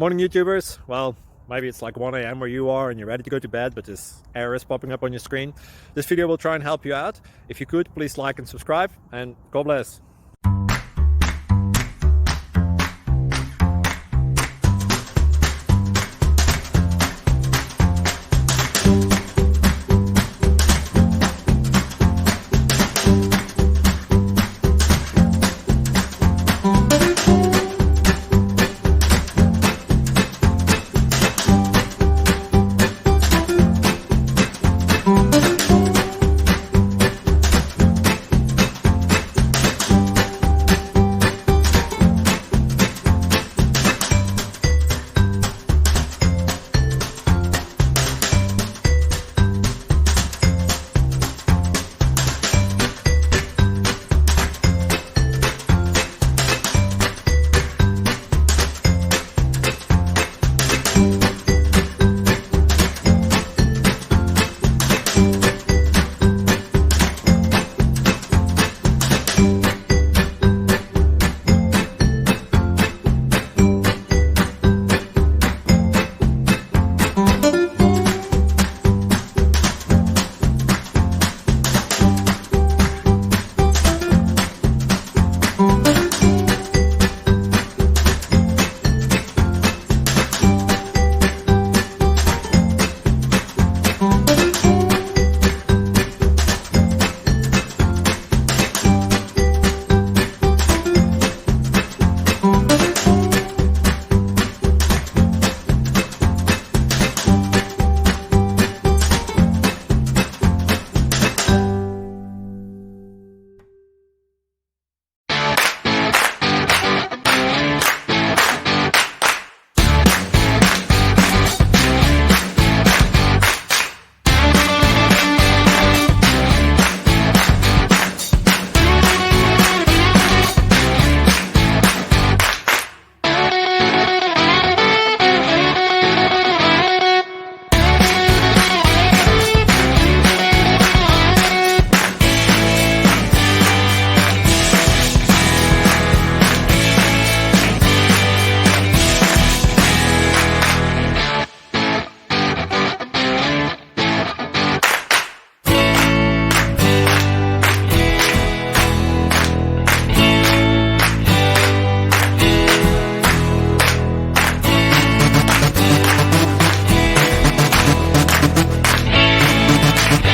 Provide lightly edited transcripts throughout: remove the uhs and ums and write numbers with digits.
Morning YouTubers. Well, maybe it's like 1 a.m. where you are and you're ready to go to bed, but this error is popping up on your screen. This video will try and help you out. If you could, please like and subscribe, and God bless.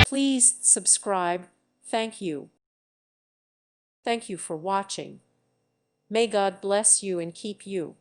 Please subscribe. Thank you. Thank you for watching. May God bless you and keep you.